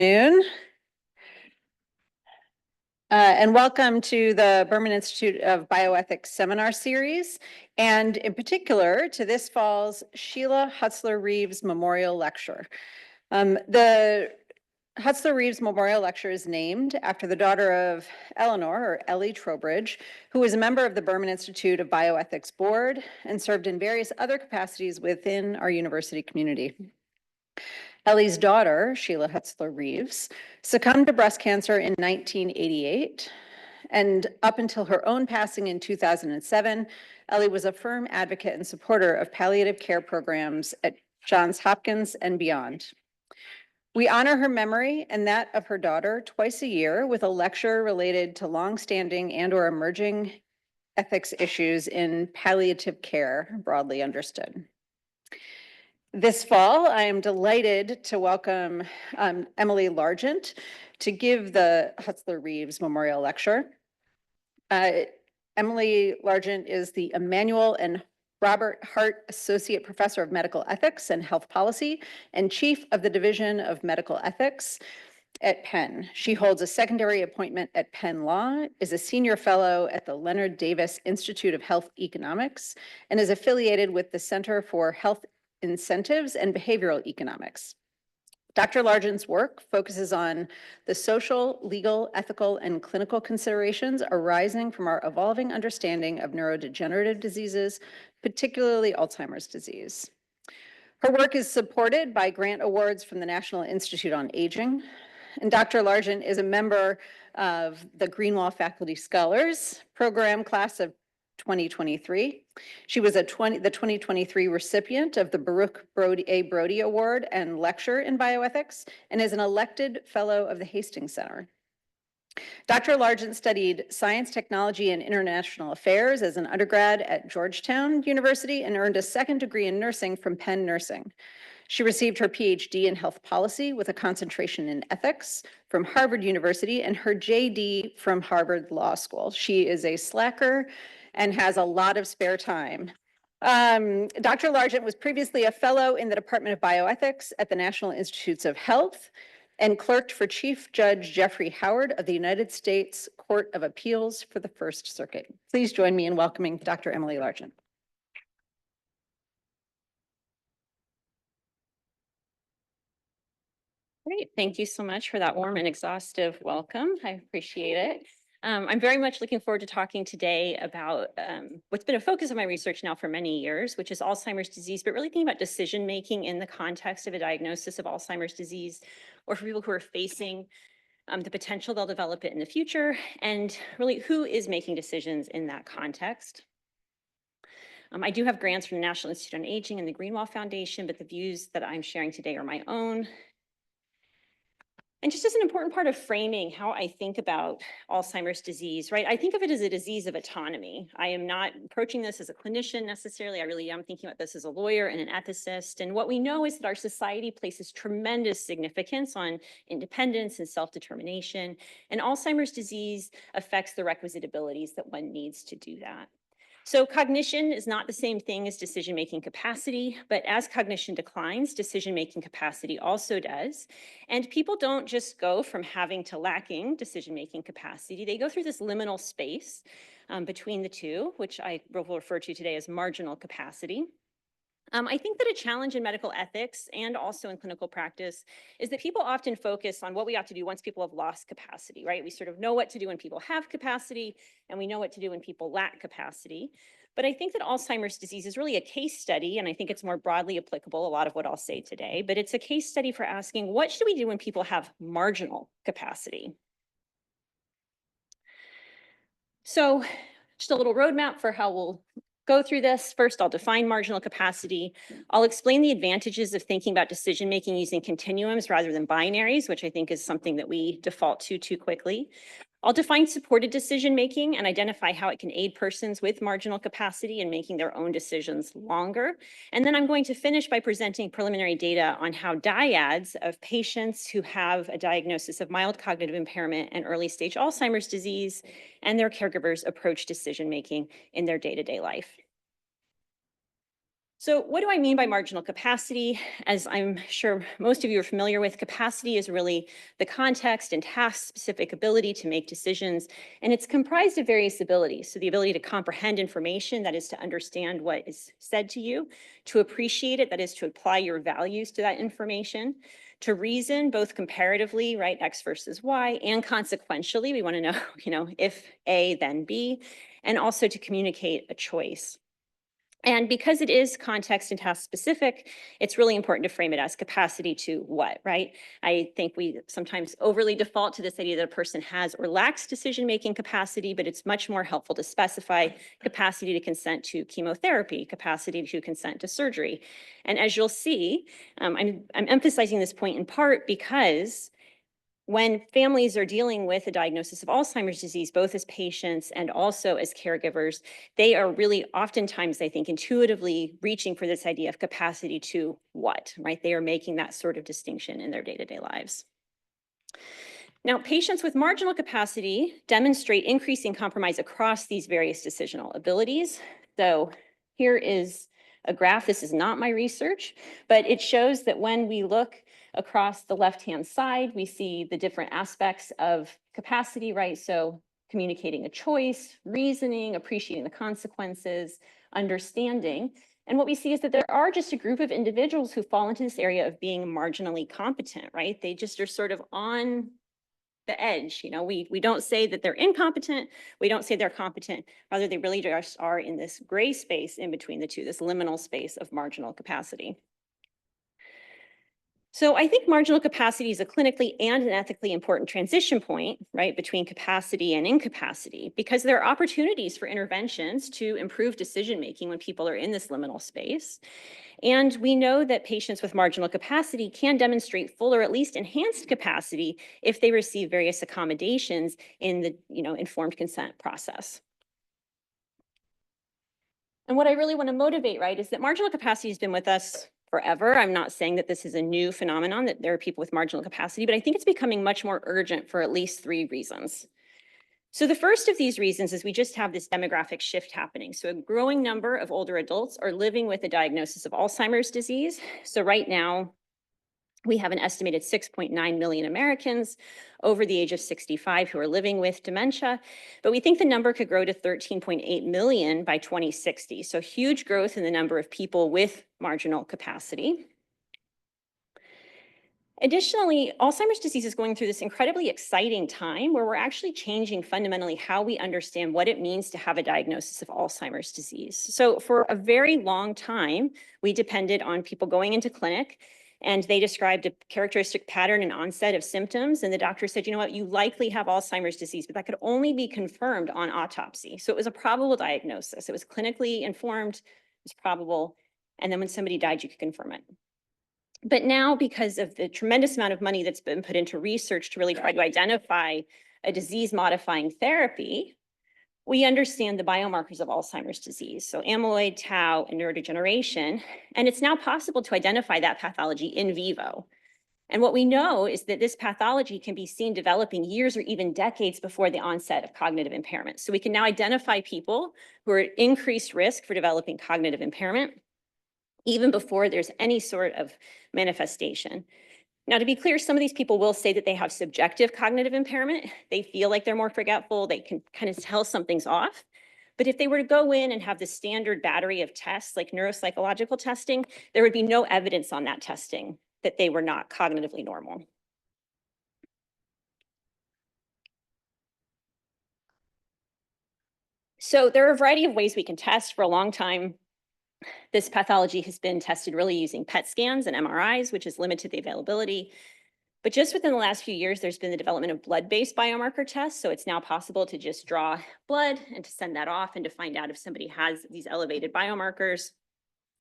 Noon. And welcome to the Berman Institute of Bioethics seminar series, and in particular to this fall's Sheila Hutzler-Rives Memorial Lecture. The Hutzler-Rives Memorial Lecture is named after the daughter of Eleanor, or Ellie Trowbridge, who was a member of the Berman Institute of Bioethics Board and served in various other capacities within our university community. Ellie's daughter, Sheila Hutzler-Rives, succumbed to breast cancer in 1988, and up until her own passing in 2007, Ellie was a firm advocate and supporter of palliative care programs at Johns Hopkins and beyond. We honor her memory and that of her daughter twice a year with a lecture related to longstanding and/or emerging ethics issues in palliative care, broadly understood. This fall, I am delighted to welcome Emily Largent to give the Hutzler-Rives Memorial Lecture. Emily Largent is the Emanuel and Robert Hart Associate Professor of Medical Ethics and Health Policy and Chief of the Division of Medical Ethics at Penn. She holds a secondary appointment at Penn Law, is a senior fellow at the Leonard Davis Institute of Health Economics, and is affiliated with the Center for Health Incentives and Behavioral Economics. Dr. Largent's work focuses on the social, legal, ethical, and clinical considerations arising from our evolving understanding of neurodegenerative diseases, particularly Alzheimer's disease. Her work is supported by grant awards from the National Institute on Aging, and Dr. Largent is a member of the Greenwall Faculty Scholars Program class of 2023. She was the 2023 recipient of the Baruch A. Brody Award and Lecture in Bioethics and is an elected fellow of the Hastings Center. Dr. Largent studied science, technology, and international affairs as an undergrad at Georgetown University and earned a second degree in nursing from Penn Nursing. She received her PhD in health policy with a concentration in ethics from Harvard University and her JD from Harvard Law School. She is a slacker and has a lot of spare time. Dr. Largent was previously a fellow in the Department of Bioethics at the National Institutes of Health and clerked for Chief Judge Jeffrey Howard of the United States Court of Appeals for the First Circuit. Please join me in welcoming Dr. Emily Largent. Great, thank you so much for that warm and exhaustive welcome. I appreciate it. I'm very much looking forward to talking today about what's been a focus of my research now for many years, which is Alzheimer's disease, but really thinking about decision-making in the context of a diagnosis of Alzheimer's disease, or for people who are facing the potential they'll develop it in the future, and really who is making decisions in that context. I do have grants from the National Institute on Aging and the Greenwall Foundation, but the views that I'm sharing today are my own. And just as an important part of framing how I think about Alzheimer's disease, right? I think of it as a disease of autonomy. I am not approaching this as a clinician necessarily. I really am thinking about this as a lawyer and an ethicist. And what we know is that our society places tremendous significance on independence and self-determination. And Alzheimer's disease affects the requisite abilities that one needs to do that. So cognition is not the same thing as decision-making capacity, but as cognition declines, decision-making capacity also does. And people don't just go from having to lacking decision-making capacity. They go through this liminal space between the two, which I will refer to today as marginal capacity. I think that a challenge in medical ethics and also in clinical practice is that people often focus on what we ought to do once people have lost capacity, right? We sort of know what to do when people have capacity, and we know what to do when people lack capacity. But I think that Alzheimer's disease is really a case study, and I think it's more broadly applicable, a lot of what I'll say today, but it's a case study for asking, what should we do when people have marginal capacity? So just a little roadmap for how we'll go through this. First, I'll define marginal capacity. I'll explain the advantages of thinking about decision-making using continuums rather than binaries, which I think is something that we default to too quickly. I'll define supported decision-making and identify how it can aid persons with marginal capacity in making their own decisions longer. And then I'm going to finish by presenting preliminary data on how dyads of patients who have a diagnosis of mild cognitive impairment and early-stage Alzheimer's disease and their caregivers approach decision-making in their day-to-day life. So what do I mean by marginal capacity? As I'm sure most of you are familiar with, capacity is really the context and task-specific ability to make decisions, and it's comprised of various abilities. So the ability to comprehend information, that is to understand what is said to you, to appreciate it, that is to apply your values to that information, to reason both comparatively, right, X versus Y, and consequentially, we want to know, if A, then B, and also to communicate a choice. And because it is context and task specific, it's really important to frame it as capacity to what, right? I think we sometimes overly default to this idea that a person has or lacks decision-making capacity, but it's much more helpful to specify capacity to consent to chemotherapy, capacity to consent to surgery. And as you'll see, I'm emphasizing this point in part because when families are dealing with a diagnosis of Alzheimer's disease, both as patients and also as caregivers, they are really oftentimes, I think, intuitively reaching for this idea of capacity to what, right? They are making that sort of distinction in their day-to-day lives. Now, patients with marginal capacity demonstrate increasing compromise across these various decisional abilities. So here is a graph. This is not my research, but it shows that when we look across the left-hand side, we see the different aspects of capacity, right? So communicating a choice, reasoning, appreciating the consequences, understanding. And what we see is that there are just a group of individuals who fall into this area of being marginally competent, right? They just are sort of on the edge. We don't say that they're incompetent. We don't say they're competent. Rather, they really just are in this gray space in between the two, this liminal space of marginal capacity. So I think marginal capacity is a clinically and an ethically important transition point, right, between capacity and incapacity, because there are opportunities for interventions to improve decision-making when people are in this liminal space. And we know that patients with marginal capacity can demonstrate full or at least enhanced capacity if they receive various accommodations in the informed consent process. And what I really want to motivate, right, is that marginal capacity has been with us forever. I'm not saying that this is a new phenomenon, that there are people with marginal capacity, but I think it's becoming much more urgent for at least 3 reasons. So the first of these reasons is we just have this demographic shift happening. So a growing number of older adults are living with a diagnosis of Alzheimer's disease. So right now, we have an estimated 6.9 million Americans over the age of 65 who are living with dementia, but we think the number could grow to 13.8 million by 2060. So huge growth in the number of people with marginal capacity. Additionally, Alzheimer's disease is going through this incredibly exciting time where we're actually changing fundamentally how we understand what it means to have a diagnosis of Alzheimer's disease. So for a very long time, we depended on people going into clinic and they described a characteristic pattern and onset of symptoms. And the doctor said, you know what, you likely have Alzheimer's disease, but that could only be confirmed on autopsy. So it was a probable diagnosis. It was clinically informed, it was probable. And then when somebody died, you could confirm it. But now, because of the tremendous amount of money that's been put into research to really try to identify a disease-modifying therapy, we understand the biomarkers of Alzheimer's disease, so amyloid, tau, and neurodegeneration, and it's now possible to identify that pathology in vivo. And what we know is that this pathology can be seen developing years or even decades before the onset of cognitive impairment. So we can now identify people who are at increased risk for developing cognitive impairment, even before there's any sort of manifestation. Now, to be clear, some of these people will say that they have subjective cognitive impairment. They feel like they're more forgetful. They can kind of tell something's off. But if they were to go in and have the standard battery of tests, like neuropsychological testing, there would be no evidence on that testing that they were not cognitively normal. So there are a variety of ways we can test. For a long time, this pathology has been tested really using PET scans and MRIs, which has limited the availability. But just within the last few years, there's been the development of blood-based biomarker tests. So it's now possible to just draw blood and to send that off and to find out if somebody has these elevated biomarkers.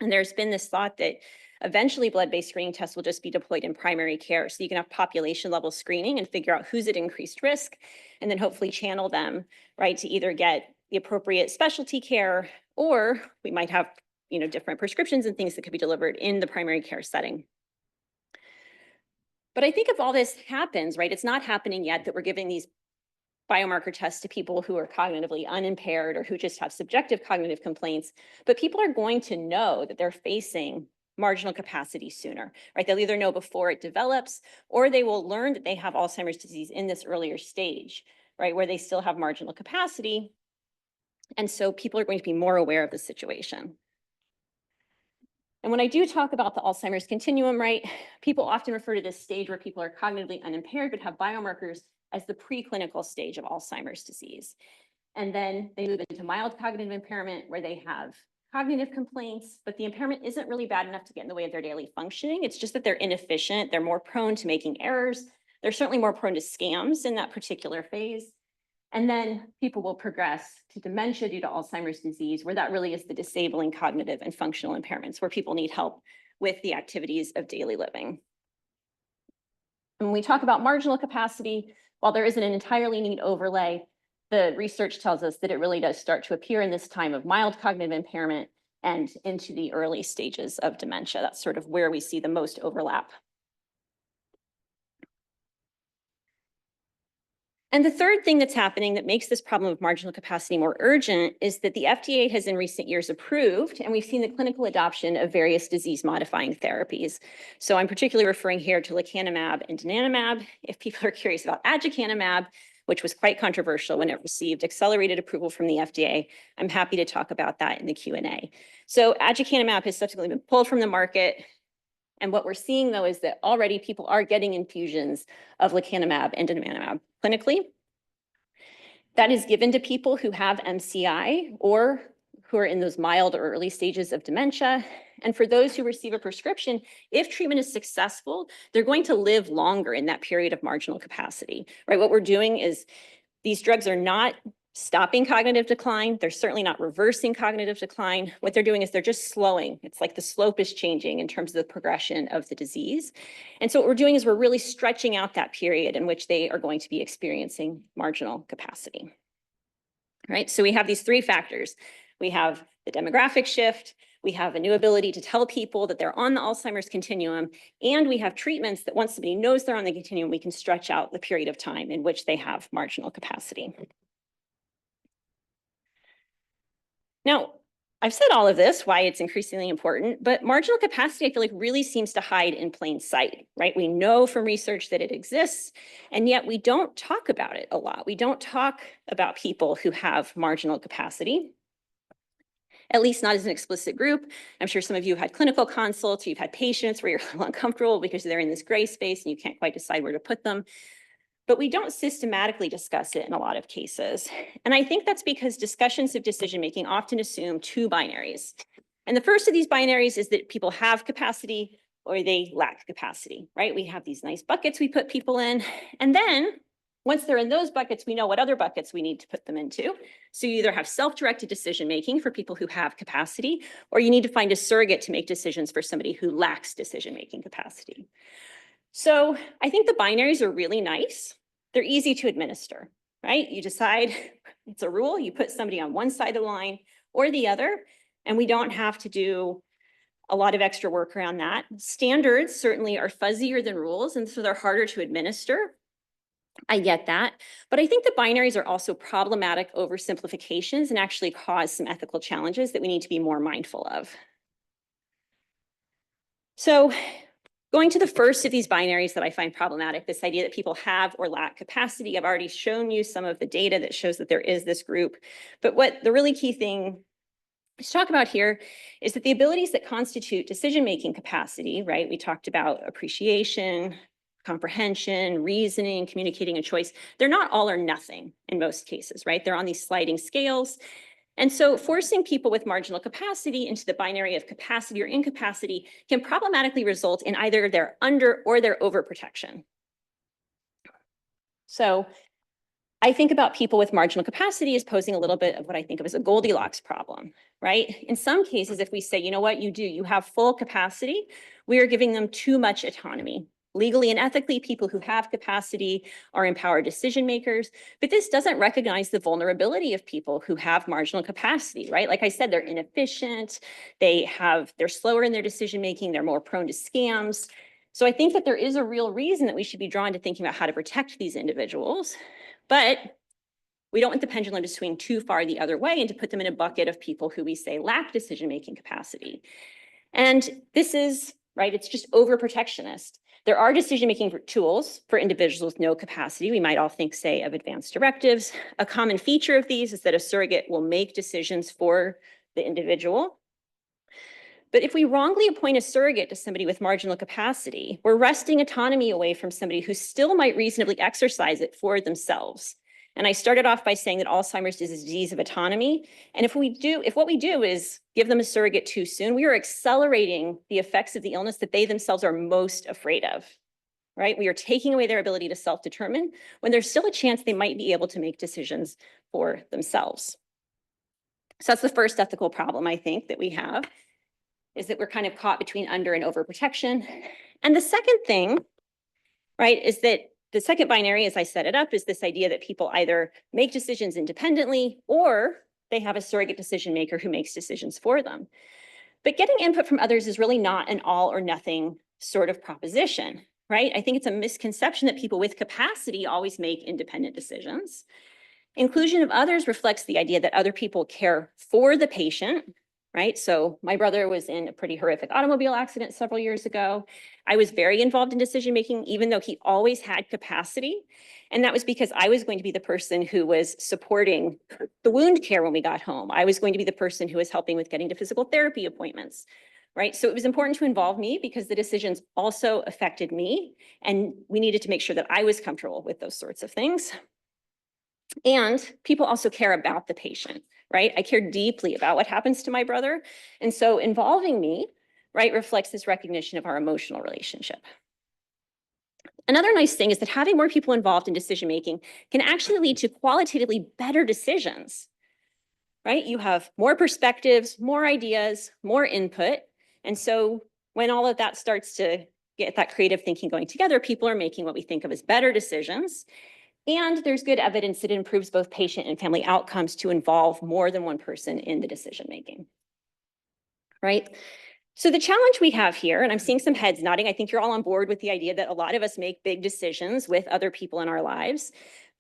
And there's been this thought that eventually blood-based screening tests will just be deployed in primary care. So you can have population level screening and figure out who's at increased risk, and then hopefully channel them, right, to either get the appropriate specialty care, or we might have different prescriptions and things that could be delivered in the primary care setting. But I think if all this happens, right, it's not happening yet that we're giving these biomarker tests to people who are cognitively unimpaired or who just have subjective cognitive complaints, but people are going to know that they're facing marginal capacity sooner, right? They'll either know before it develops, or they will learn that they have Alzheimer's disease in this earlier stage, right, where they still have marginal capacity. And so people are going to be more aware of the situation. And when I do talk about the Alzheimer's continuum, right, people often refer to this stage where people are cognitively unimpaired but have biomarkers as the preclinical stage of Alzheimer's disease. And then they move into mild cognitive impairment where they have cognitive complaints, but the impairment isn't really bad enough to get in the way of their daily functioning. It's just that they're inefficient. They're more prone to making errors. They're certainly more prone to scams in that particular phase. And then people will progress to dementia due to Alzheimer's disease, where that really is the disabling cognitive and functional impairments, where people need help with the activities of daily living. And when we talk about marginal capacity, while there isn't an entirely neat overlay, the research tells us that it really does start to appear in this time of mild cognitive impairment and into the early stages of dementia. That's sort of where we see the most overlap. And the third thing that's happening that makes this problem of marginal capacity more urgent is that the FDA has in recent years approved, and we've seen the clinical adoption of various disease-modifying therapies. So I'm particularly referring here to lecanemab and donanemab. If people are curious about aducanumab, which was quite controversial when it received accelerated approval from the FDA, I'm happy to talk about that in the Q&A. So aducanumab has subsequently been pulled from the market. And what we're seeing, though, is that already people are getting infusions of lecanemab and donanemab clinically. That is given to people who have MCI or who are in those mild or early stages of dementia. And for those who receive a prescription, if treatment is successful, they're going to live longer in that period of marginal capacity, right? What we're doing is these drugs are not stopping cognitive decline. They're certainly not reversing cognitive decline. What they're doing is they're just slowing. It's like the slope is changing in terms of the progression of the disease. And so what we're doing is we're really stretching out that period in which they are going to be experiencing marginal capacity. Right? So we have these three factors. We have the demographic shift, we have a new ability to tell people that they're on the Alzheimer's continuum, and we have treatments that once somebody knows they're on the continuum, we can stretch out the period of time in which they have marginal capacity. Now, I've said all of this, why it's increasingly important, but marginal capacity, I feel like, really seems to hide in plain sight, right? We know from research that it exists, and yet we don't talk about it a lot. We don't talk about people who have marginal capacity, at least not as an explicit group. I'm sure some of you have had clinical consults, or you've had patients where you're a little uncomfortable because they're in this gray space and you can't quite decide where to put them. But we don't systematically discuss it in a lot of cases. And I think that's because discussions of decision-making often assume two binaries. And the first of these binaries is that people have capacity or they lack capacity, right? We have these nice buckets we put people in. And then once they're in those buckets, we know what other buckets we need to put them into. So you either have self-directed decision-making for people who have capacity, or you need to find a surrogate to make decisions for somebody who lacks decision-making capacity. So I think the binaries are really nice. They're easy to administer, right? You decide it's a rule, you put somebody on one side of the line or the other, and we don't have to do a lot of extra work around that. Standards certainly are fuzzier than rules, and so they're harder to administer. I get that, but I think the binaries are also problematic oversimplifications and actually cause some ethical challenges that we need to be more mindful of. So going to the first of these binaries that I find problematic, this idea that people have or lack capacity. I've already shown you some of the data that shows that there is this group, but what the really key thing to talk about here is that the abilities that constitute decision-making capacity, right? We talked about appreciation, comprehension, reasoning, communicating a choice. They're not all or nothing in most cases, right? They're on these sliding scales. And so forcing people with marginal capacity into the binary of capacity or incapacity can problematically result in either their under or their overprotection. So I think about people with marginal capacity as posing a little bit of what I think of as a Goldilocks problem, right? In some cases, if we say, you know what, you have full capacity, we are giving them too much autonomy. Legally and ethically, people who have capacity are empowered decision makers, but this doesn't recognize the vulnerability of people who have marginal capacity, right? Like I said, they're inefficient, they're slower in their decision making, they're more prone to scams. So I think that there is a real reason that we should be drawn to thinking about how to protect these individuals. But We don't want the pendulum to swing too far the other way and to put them in a bucket of people who we say lack decision-making capacity. And this is, right, it's just over-protectionist. There are decision-making tools for individuals with no capacity. We might all think, say, of advanced directives. A common feature of these is that a surrogate will make decisions for the individual. But if we wrongly appoint a surrogate to somebody with marginal capacity, we're wresting autonomy away from somebody who still might reasonably exercise it for themselves. And I started off by saying that Alzheimer's is a disease of autonomy. And if what we do is give them a surrogate too soon, we are accelerating the effects of the illness that they themselves are most afraid of, right? We are taking away their ability to self-determine when there's still a chance they might be able to make decisions for themselves. So that's the first ethical problem, I think, that we have, is that we're kind of caught between under and over protection. And the second thing, right, is that the second binary, as I set it up, is this idea that people either make decisions independently or they have a surrogate decision maker who makes decisions for them. But getting input from others is really not an all or nothing sort of proposition, right? I think it's a misconception that people with capacity always make independent decisions. Inclusion of others reflects the idea that other people care for the patient, right? So my brother was in a pretty horrific automobile accident several years ago. I was very involved in decision-making, even though he always had capacity. And that was because I was going to be the person who was supporting the wound care when we got home. I was going to be the person who was helping with getting to physical therapy appointments, right? So it was important to involve me because the decisions also affected me. And we needed to make sure that I was comfortable with those sorts of things. And people also care about the patient, right? I care deeply about what happens to my brother. And so involving me, right, reflects this recognition of our emotional relationship. Another nice thing is that having more people involved in decision-making can actually lead to qualitatively better decisions, right? You have more perspectives, more ideas, more input. And so when all of that starts to get that creative thinking going together, people are making what we think of as better decisions. And there's good evidence that it improves both patient and family outcomes to involve more than one person in the decision-making, right? So the challenge we have here, and I'm seeing some heads nodding, I think you're all on board with the idea that a lot of us make big decisions with other people in our lives.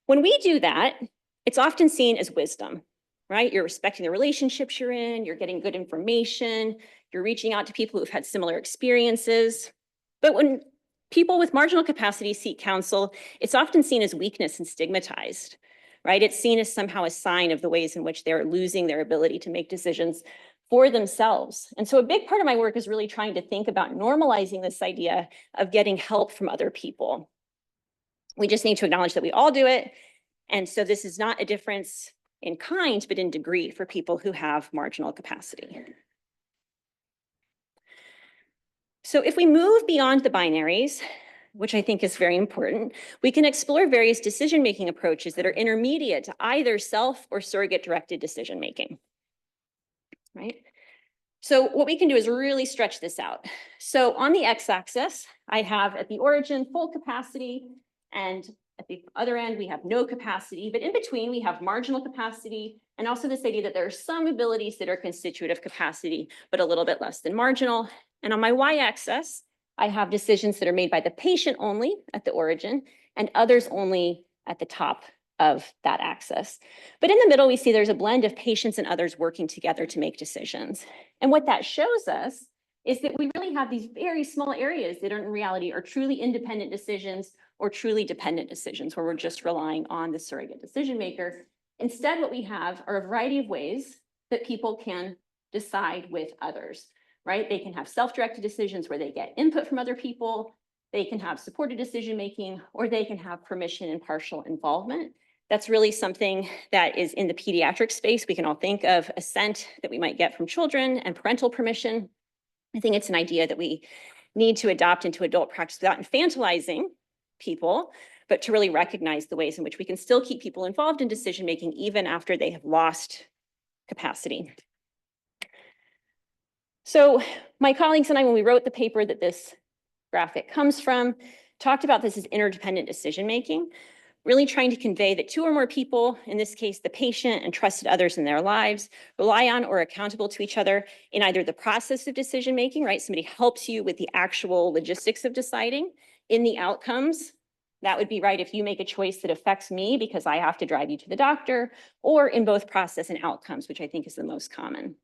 When we do that, it's often seen as wisdom, right? You're respecting the relationships you're in, you're getting good information, you're reaching out to people who've had similar experiences. But when people with marginal capacity seek counsel, it's often seen as weakness and stigmatized, right? It's seen as somehow a sign of the ways in which they're losing their ability to make decisions for themselves. And so a big part of my work is really trying to think about normalizing this idea of getting help from other people. We just need to acknowledge that we all do it. And so this is not a difference in kind, but in degree for people who have marginal capacity. So if we move beyond the binaries, which I think is very important, we can explore various decision-making approaches that are intermediate to either self or surrogate-directed decision-making, right? So what we can do is really stretch this out. So on the x-axis, I have at the origin full capacity, and at the other end, we have no capacity, but in between, we have marginal capacity, and also this idea that there are some abilities that are constitutive of capacity, but a little bit less than marginal. And on my y-axis, I have decisions that are made by the patient only at the origin and others only at the top of that axis. But in the middle, we see there's a blend of patients and others working together to make decisions. And what that shows us is that we really have these very small areas that in reality are truly independent decisions or truly dependent decisions where we're just relying on the surrogate decision maker. Instead, what we have are a variety of ways that people can decide with others, right? They can have self-directed decisions where they get input from other people, they can have supported decision-making, or they can have permission and partial involvement. That's really something that is in the pediatric space. We can all think of assent that we might get from children and parental permission. I think it's an idea that we need to adopt into adult practice without infantilizing people, but to really recognize the ways in which we can still keep people involved in decision-making even after they have lost capacity. So my colleagues and I, when we wrote the paper that this graphic comes from, talked about this as interdependent decision-making, really trying to convey that two or more people, in this case, the patient and trusted others in their lives, rely on or are accountable to each other in either the process of decision-making, right? Somebody helps you with the actual logistics of deciding, in the outcomes, That would be right if you make a choice that affects me because I have to drive you to the doctor, or in both process and outcomes, which I think is the most common.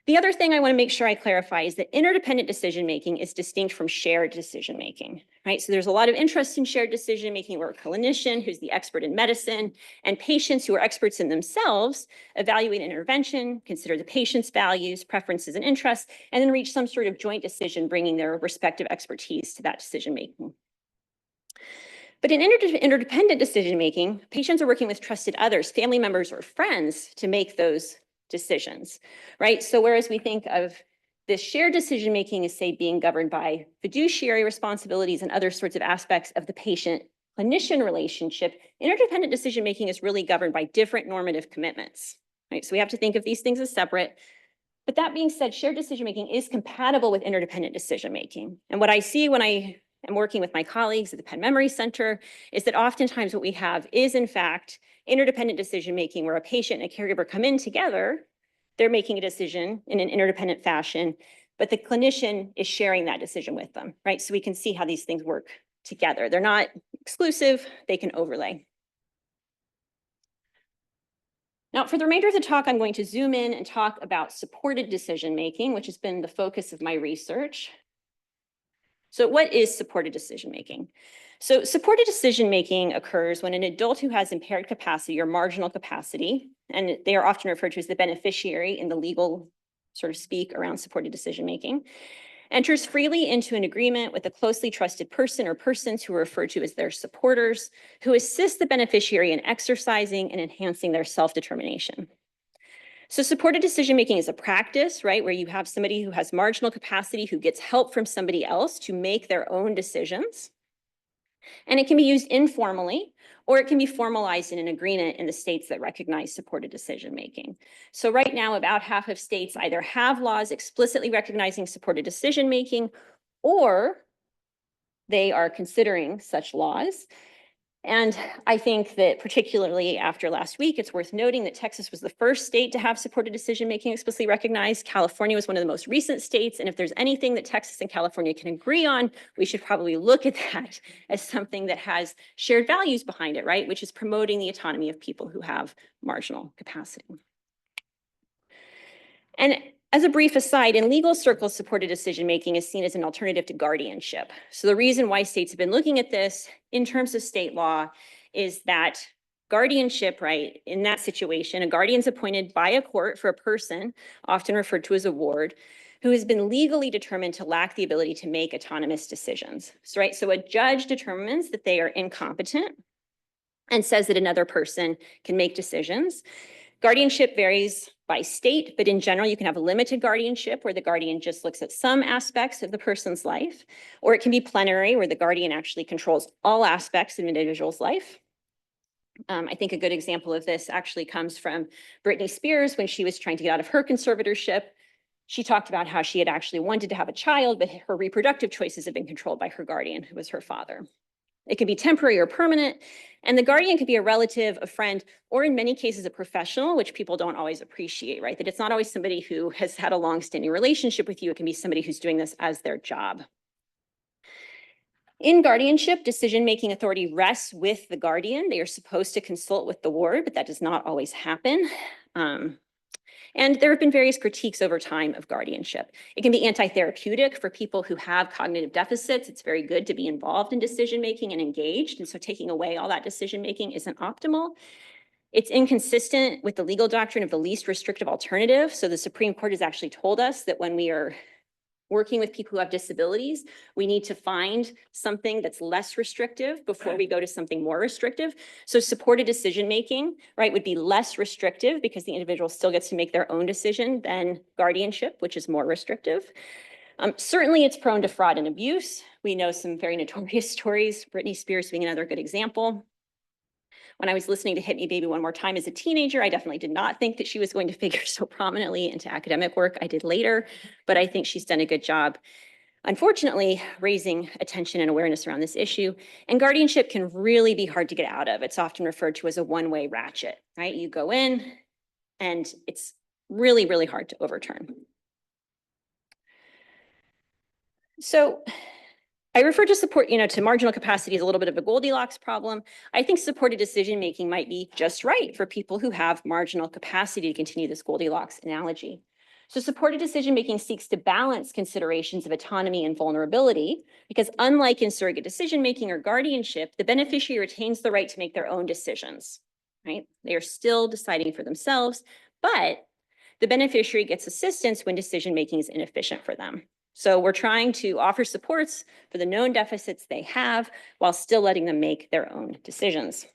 The other thing I want to make sure I clarify is that interdependent decision-making is distinct from shared decision-making, right? So there's a lot of interest in shared decision-making where a clinician who's the expert in medicine and patients who are experts in themselves evaluate intervention, consider the patient's values, preferences, and interests, and then reach some sort of joint decision, bringing their respective expertise to that decision-making. But in interdependent decision-making, patients are working with trusted others, family members, or friends to make those decisions, right? So whereas we think of this shared decision-making as, say, being governed by fiduciary responsibilities and other sorts of aspects of the patient-clinician relationship, interdependent decision-making is really governed by different normative commitments, right? So we have to think of these things as separate. But that being said, shared decision-making is compatible with interdependent decision-making. And what I see when I am working with my colleagues at the Penn Memory Center is that oftentimes what we have is, in fact, interdependent decision-making where a patient and a caregiver come in together, they're making a decision in an interdependent fashion, but the clinician is sharing that decision with them, right? So we can see how these things work together. They're not exclusive, they can overlay. Now, for the remainder of the talk, I'm going to zoom in and talk about supported decision-making, which has been the focus of my research. So what is supported decision-making? So supported decision-making occurs when an adult who has impaired capacity or marginal capacity, and they are often referred to as the beneficiary in the legal sort of speak around supported decision-making, enters freely into an agreement with a closely trusted person or persons who are referred to as their supporters, who assist the beneficiary in exercising and enhancing their self-determination. So supported decision-making is a practice, right, where you have somebody who has marginal capacity who gets help from somebody else to make their own decisions. And it can be used informally, or it can be formalized in an agreement in the states that recognize supported decision-making. So right now, about half of states either have laws explicitly recognizing supported decision-making, or they are considering such laws. And I think that particularly after last week, it's worth noting that Texas was the first state to have supported decision-making explicitly recognized. California was one of the most recent states. And if there's anything that Texas and California can agree on, we should probably look at that as something that has shared values behind it, right? Which is promoting the autonomy of people who have marginal capacity. And as a brief aside, in legal circles, supported decision-making is seen as an alternative to guardianship. So the reason why states have been looking at this in terms of state law is that guardianship, right, in that situation, a guardian is appointed by a court for a person, often referred to as a ward, who has been legally determined to lack the ability to make autonomous decisions. So, right, so a judge determines that they are incompetent and says that another person can make decisions. Guardianship varies by state, but in general, you can have a limited guardianship where the guardian just looks at some aspects of the person's life, or it can be plenary where the guardian actually controls all aspects of an individual's life. I think a good example of this actually comes from Britney Spears when she was trying to get out of her conservatorship. She talked about how she had actually wanted to have a child, but her reproductive choices had been controlled by her guardian, who was her father. It can be temporary or permanent, and the guardian could be a relative, a friend, or in many cases a professional, which people don't always appreciate, right? That it's not always somebody who has had a long-standing relationship with you. It can be somebody who's doing this as their job. In guardianship, decision-making authority rests with the guardian. They are supposed to consult with the ward, but that does not always happen. And there have been various critiques over time of guardianship. It can be anti-therapeutic for people who have cognitive deficits. It's very good to be involved in decision-making and engaged. And so taking away all that decision-making isn't optimal. It's inconsistent with the legal doctrine of the least restrictive alternative. So the Supreme Court has actually told us that when we are working with people who have disabilities, we need to find something that's less restrictive before we go to something more restrictive. So supported decision-making, right, would be less restrictive because the individual still gets to make their own decision than guardianship, which is more restrictive. Certainly it's prone to fraud and abuse. We know some very notorious stories, Britney Spears being another good example. When I was listening to Hit Me Baby One More Time as a teenager, I definitely did not think that she was going to figure so prominently into academic work. I did later, but I think she's done a good job, unfortunately, raising attention and awareness around this issue. And guardianship can really be hard to get out of. It's often referred to as a one-way ratchet, right? You go in and it's really, really hard to overturn. So I refer to support, to marginal capacity as a little bit of a Goldilocks problem. I think supported decision-making might be just right for people who have marginal capacity, to continue this Goldilocks analogy. So supported decision-making seeks to balance considerations of autonomy and vulnerability, because unlike in surrogate decision-making or guardianship, the beneficiary retains the right to make their own decisions, right? They are still deciding for themselves, but the beneficiary gets assistance when decision-making is inefficient for them. So we're trying to offer supports for the known deficits they have while still letting them make their own decisions.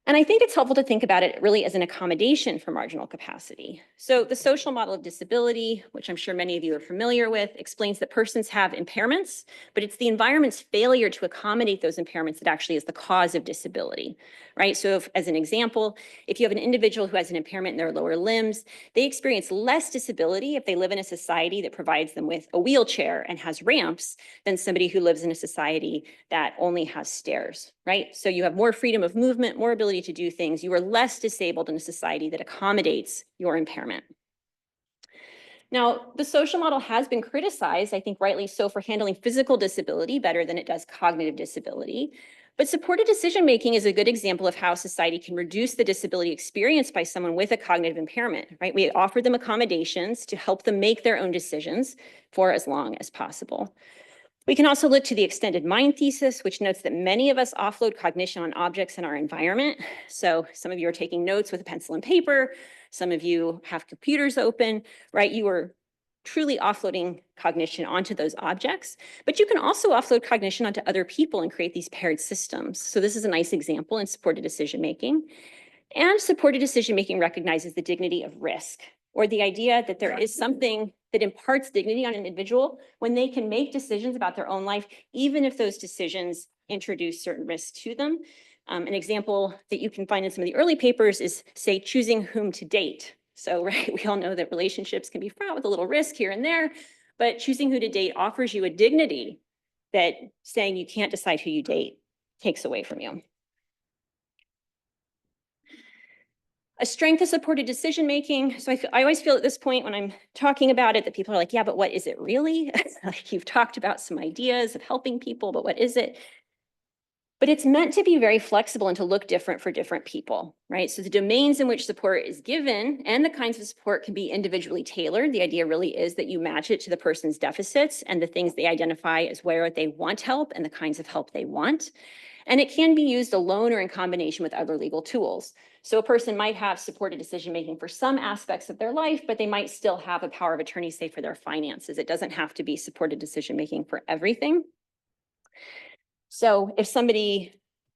And I think it's helpful to think about it really as an accommodation for marginal capacity. So the social model of disability, which I'm sure many of you are familiar with, explains that persons have impairments, but it's the environment's failure to accommodate those impairments that actually is the cause of disability, right? So if, as an example, if you have an individual who has an impairment in their lower limbs, they experience less disability if they live in a society that provides them with a wheelchair and has ramps than somebody who lives in a society that only has stairs, right? So you have more freedom of movement, more ability to do things. You are less disabled in a society that accommodates your impairment. Now, the social model has been criticized, I think rightly so, for handling physical disability better than it does cognitive disability. But supported decision-making is a good example of how society can reduce the disability experienced by someone with a cognitive impairment, right? We offer them accommodations to help them make their own decisions for as long as possible. We can also look to the extended mind thesis, which notes that many of us offload cognition on objects in our environment. So some of you are taking notes with a pencil and paper. Some of you have computers open, right? You are truly offloading cognition onto those objects, but you can also offload cognition onto other people and create these paired systems. So this is a nice example in supported decision-making. And supported decision-making recognizes the dignity of risk, or the idea that there is something that imparts dignity on an individual when they can make decisions about their own life, even if those decisions introduce certain risks to them. An example that you can find in some of the early papers is, say, choosing whom to date. So, right, we all know that relationships can be fraught with a little risk here and there, but choosing who to date offers you a dignity that saying you can't decide who you date takes away from you. A strength of supported decision-making. So I always feel at this point when I'm talking about it that people are like, yeah, but what is it really? Like, you've talked about some ideas of helping people, but what is it? But it's meant to be very flexible and to look different for different people, right? So the domains in which support is given and the kinds of support can be individually tailored. The idea really is that you match it to the person's deficits and the things they identify as where they want help and the kinds of help they want. And it can be used alone or in combination with other legal tools. So a person might have supported decision-making for some aspects of their life, but they might still have a power of attorney, say, for their finances. It doesn't have to be supported decision-making for everything. So if somebody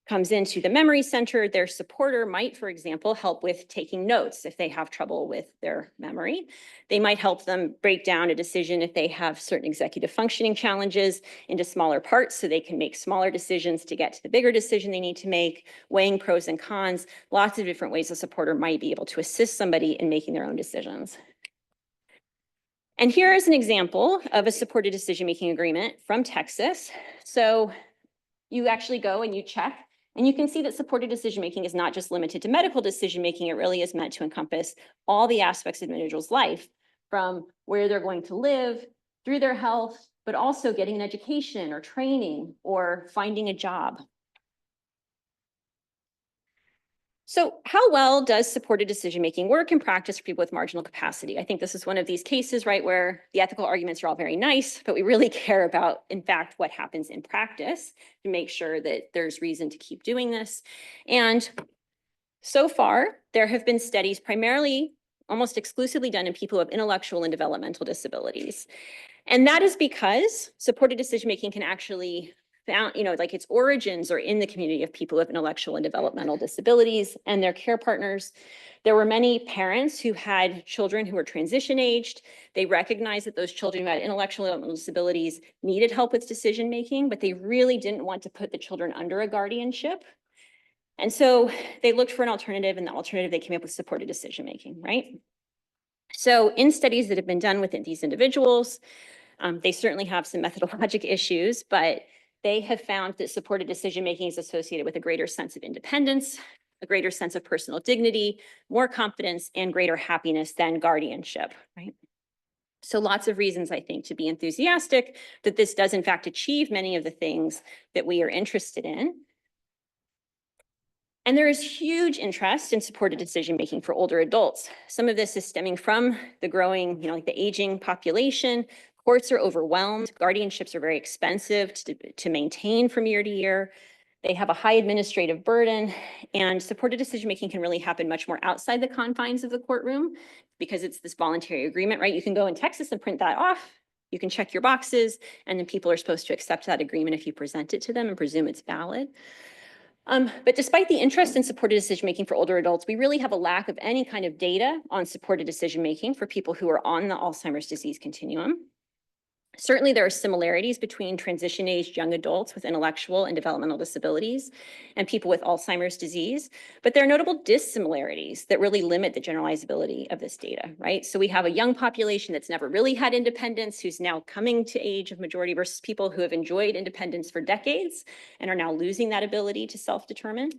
comes into the memory center, their supporter might, for example, help with taking notes if they have trouble with their memory. They might help them break down a decision if they have certain executive functioning challenges into smaller parts so they can make smaller decisions to get to the bigger decision they need to make, weighing pros and cons, lots of different ways a supporter might be able to assist somebody in making their own decisions. And here is an example of a supported decision-making agreement from Texas. So you actually go and you check, and you can see that supported decision-making is not just limited to medical decision-making. It really is meant to encompass all the aspects of an individual's life, from where they're going to live, through their health, but also getting an education or training or finding a job. So how well does supported decision-making work in practice for people with marginal capacity? I think this is one of these cases, right, where the ethical arguments are all very nice, but we really care about, in fact, what happens in practice to make sure that there's reason to keep doing this. And so far, there have been studies primarily almost exclusively done in people who have intellectual and developmental disabilities. And that is because supported decision-making can actually found, like its origins are in the community of people with intellectual and developmental disabilities and their care partners. There were many parents who had children who were transition aged. They recognized that those children who had intellectual and developmental disabilities needed help with decision-making, but they really didn't want to put the children under a guardianship. And so they looked for an alternative, and the alternative they came up with supported decision-making, right? So in studies that have been done with these individuals, they certainly have some methodologic issues, but they have found that supported decision-making is associated with a greater sense of independence, a greater sense of personal dignity, more confidence, and greater happiness than guardianship, right? So lots of reasons, I think, to be enthusiastic that this does in fact achieve many of the things that we are interested in. And there is huge interest in supported decision-making for older adults. Some of this is stemming from the growing, like the aging population. Courts are overwhelmed. Guardianships are very expensive to maintain from year to year. They have a high administrative burden, and supported decision-making can really happen much more outside the confines of the courtroom because it's this voluntary agreement, right? You can go in Texas and print that off. You can check your boxes, and then people are supposed to accept that agreement if you present it to them and presume it's valid. But despite the interest in supported decision-making for older adults, we really have a lack of any kind of data on supported decision-making for people who are on the Alzheimer's disease continuum. Certainly, there are similarities between transition-aged young adults with intellectual and developmental disabilities and people with Alzheimer's disease, but there are notable dissimilarities that really limit the generalizability of this data, right? So we have a young population that's never really had independence, who's now coming to age of majority versus people who have enjoyed independence for decades and are now losing that ability to self-determine.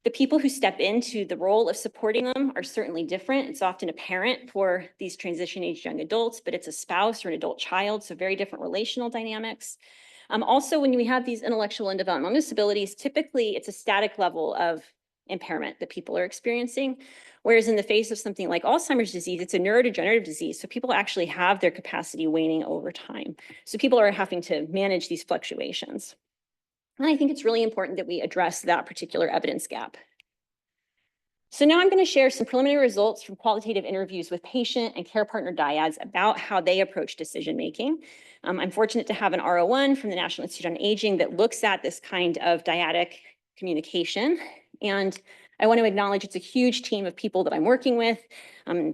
The people who step into the role of supporting them are certainly different. It's often a parent for these transition-aged young adults, but it's a spouse or an adult child, so very different relational dynamics. Also, when we have these intellectual and developmental disabilities, typically it's a static level of impairment that people are experiencing, whereas in the face of something like Alzheimer's disease, it's a neurodegenerative disease, so people actually have their capacity waning over time. So people are having to manage these fluctuations. And I think it's really important that we address that particular evidence gap. So now I'm going to share some preliminary results from qualitative interviews with patient and care partner dyads about how they approach decision-making. I'm fortunate to have an R01 from the National Institute on Aging that looks at this kind of dyadic communication. And I want to acknowledge it's a huge team of people that I'm working with,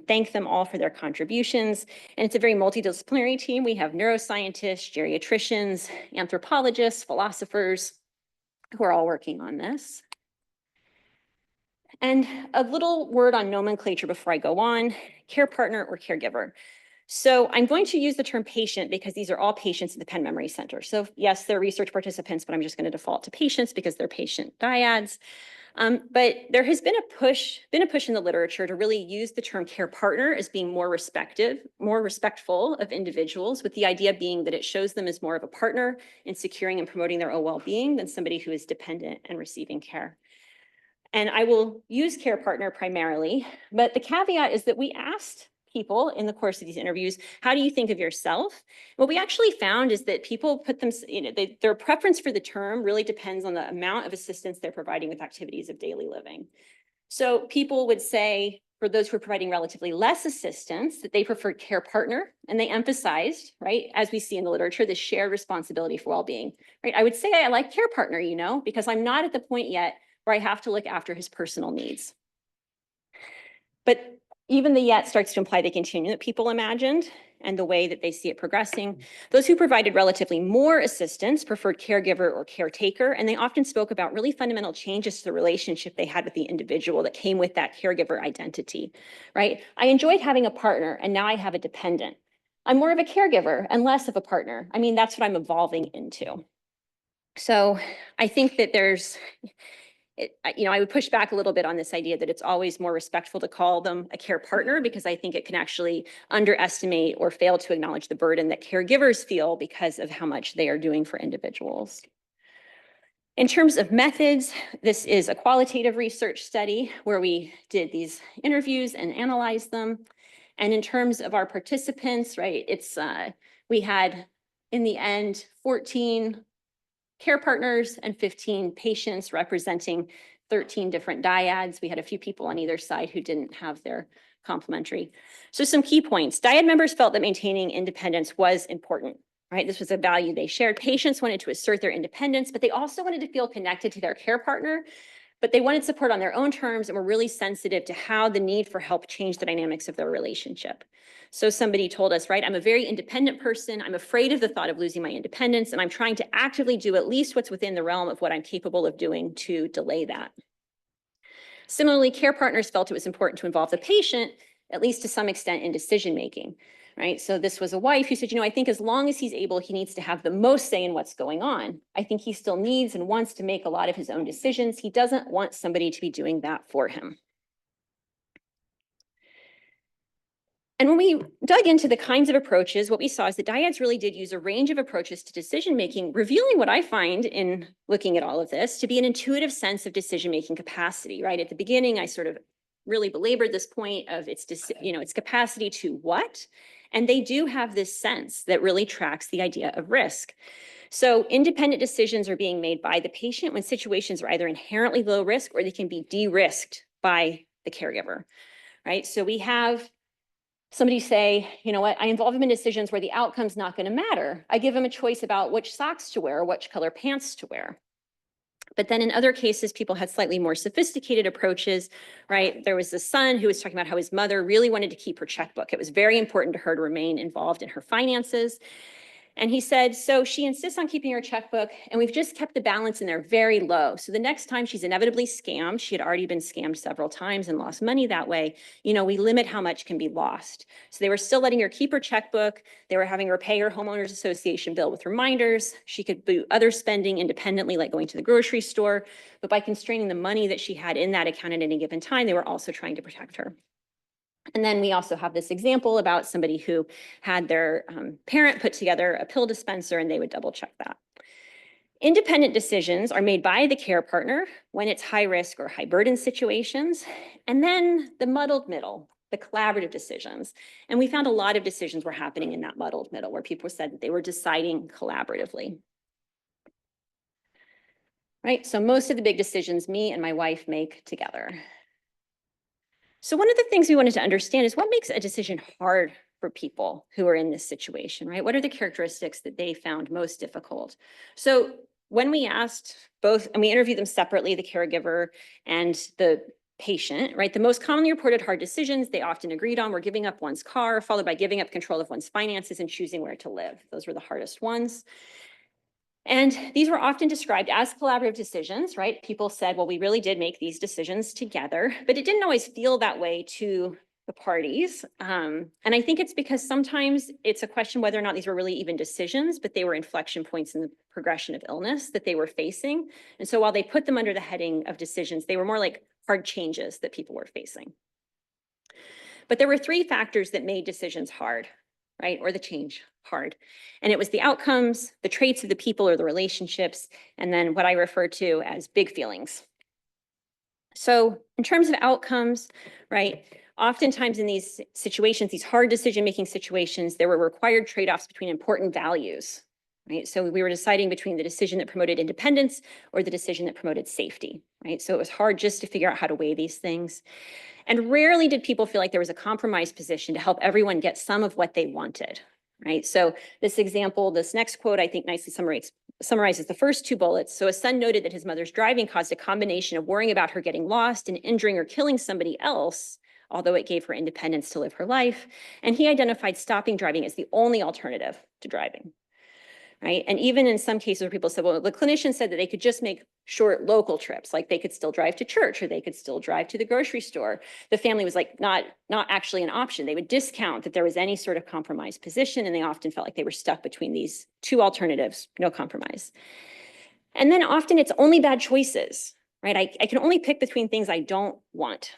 thank them all for their contributions. And it's a very multidisciplinary team. We have neuroscientists, geriatricians, anthropologists, philosophers who are all working on this. And a little word on nomenclature before I go on, care partner or caregiver. So I'm going to use the term patient because these are all patients at the Penn Memory Center. So yes, they're research participants, but I'm just going to default to patients because they're patient dyads. But there has been a push in the literature to really use the term care partner as being more respectful of individuals, with the idea being that it shows them as more of a partner in securing and promoting their own well-being than somebody who is dependent and receiving care. And I will use care partner primarily, but the caveat is that we asked people in the course of these interviews, how do you think of yourself? What we actually found is that people put them, their preference for the term really depends on the amount of assistance they're providing with activities of daily living. So people would say, for those who are providing relatively less assistance, that they prefer care partner, and they emphasized, right, as we see in the literature, the shared responsibility for well-being, right? I would say I like care partner, because I'm not at the point yet where I have to look after his personal needs. But even the yet starts to imply the continuum that people imagined and the way that they see it progressing. Those who provided relatively more assistance preferred caregiver or caretaker, and they often spoke about really fundamental changes to the relationship they had with the individual that came with that caregiver identity, right? I enjoyed having a partner, and now I have a dependent. I'm more of a caregiver and less of a partner. I mean, that's what I'm evolving into. So I think that I would push back a little bit on this idea that it's always more respectful to call them a care partner, because I think it can actually underestimate or fail to acknowledge the burden that caregivers feel because of how much they are doing for individuals. In terms of methods, this is a qualitative research study where we did these interviews and analyzed them. And in terms of our participants, right, we had, in the end, 14 care partners and 15 patients representing 13 different dyads. We had a few people on either side who didn't have their complementary. So some key points. Dyad members felt that maintaining independence was important, right? This was a value they shared. Patients wanted to assert their independence, but they also wanted to feel connected to their care partner, but they wanted support on their own terms and were really sensitive to how the need for help changed the dynamics of their relationship. So somebody told us, right, I'm a very independent person. I'm afraid of the thought of losing my independence, and I'm trying to actively do at least what's within the realm of what I'm capable of doing to delay that. Similarly, care partners felt it was important to involve the patient, at least to some extent, in decision-making, right? So this was a wife who said, I think as long as he's able, he needs to have the most say in what's going on. I think he still needs and wants to make a lot of his own decisions. He doesn't want somebody to be doing that for him. And when we dug into the kinds of approaches, what we saw is that dyads really did use a range of approaches to decision-making, revealing what I find in looking at all of this to be an intuitive sense of decision-making capacity, right? At the beginning, I sort of really belabored this point of its capacity to what? And they do have this sense that really tracks the idea of risk. So independent decisions are being made by the patient when situations are either inherently low risk or they can be de-risked by the caregiver, right? So we have somebody say, you know what, I involve them in decisions where the outcome's not going to matter. I give them a choice about which socks to wear or which color pants to wear. But then in other cases, people had slightly more sophisticated approaches, right? There was a son who was talking about how his mother really wanted to keep her checkbook. It was very important to her to remain involved in her finances. And he said, so she insists on keeping her checkbook, and we've just kept the balance in there very low. So the next time she's inevitably scammed, she had already been scammed several times and lost money that way, you know, we limit how much can be lost. So they were still letting her keep her checkbook. They were having her pay her homeowners association bill with reminders. She could do other spending independently, like going to the grocery store. But by constraining the money that she had in that account at any given time, they were also trying to protect her. And then we also have this example about somebody who had their parent put together a pill dispenser and they would double check that. Independent decisions are made by the care partner when it's high risk or high burden situations. And then the muddled middle, the collaborative decisions. And we found a lot of decisions were happening in that muddled middle where people said that they were deciding collaboratively. Right, so most of the big decisions me and my wife make together. So one of the things we wanted to understand is what makes a decision hard for people who are in this situation, right? What are the characteristics that they found most difficult? So when we asked both, and we interviewed them separately, the caregiver and the patient, right? The most commonly reported hard decisions they often agreed on were giving up one's car, followed by giving up control of one's finances and choosing where to live. Those were the hardest ones. And these were often described as collaborative decisions, right? People said, well, we really did make these decisions together, but it didn't always feel that way to the parties. And I think it's because sometimes it's a question whether or not these were really even decisions, but they were inflection points in the progression of illness that they were facing. And so while they put them under the heading of decisions, they were more like hard changes that people were facing. But there were three factors that made decisions hard, right? Or the change hard. And it was the outcomes, the traits of the people or the relationships, and then what I refer to as big feelings. So in terms of outcomes, right? Oftentimes in these situations, these hard decision-making situations, there were required trade-offs between important values, right? So we were deciding between the decision that promoted independence or the decision that promoted safety, right? So it was hard just to figure out how to weigh these things. And rarely did people feel like there was a compromise position to help everyone get some of what they wanted, right? So this example, this next quote, I think nicely summarizes the first two bullets. So a son noted that his mother's driving caused a combination of worrying about her getting lost and injuring or killing somebody else, although it gave her independence to live her life. And he identified stopping driving as the only alternative to driving. Right. And even in some cases where people said, well, the clinician said that they could just make short local trips, like they could still drive to church or they could still drive to the grocery store. The family was like, not actually an option. They would discount that there was any sort of compromise position. And they often felt like they were stuck between these two alternatives, no compromise. And then often it's only bad choices, right? I can only pick between things I don't want.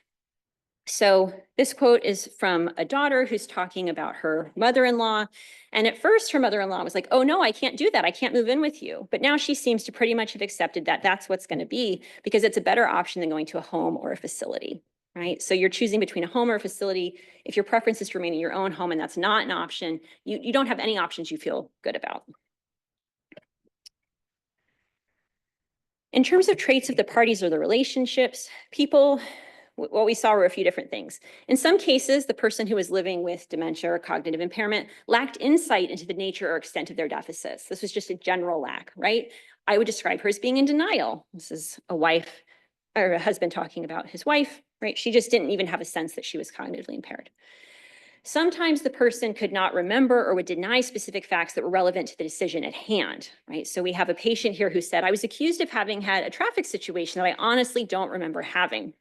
So this quote is from a daughter who's talking about her mother-in-law. And at first her mother-in-law was like, oh no, I can't do that. I can't move in with you. But now she seems to pretty much have accepted that that's what's going to be because it's a better option than going to a home or a facility, right? So you're choosing between a home or a facility. If your preference is to remain in your own home and that's not an option, you don't have any options you feel good about. In terms of traits of the parties or the relationships, what we saw were a few different things. In some cases, the person who was living with dementia or cognitive impairment lacked insight into the nature or extent of their deficits. This was just a general lack, right? I would describe her as being in denial. This is a wife or a husband talking about his wife, right? She just didn't even have a sense that she was cognitively impaired. Sometimes the person could not remember or would deny specific facts that were relevant to the decision at hand, right? So we have a patient here who said, I was accused of having had a traffic situation that I honestly don't remember having.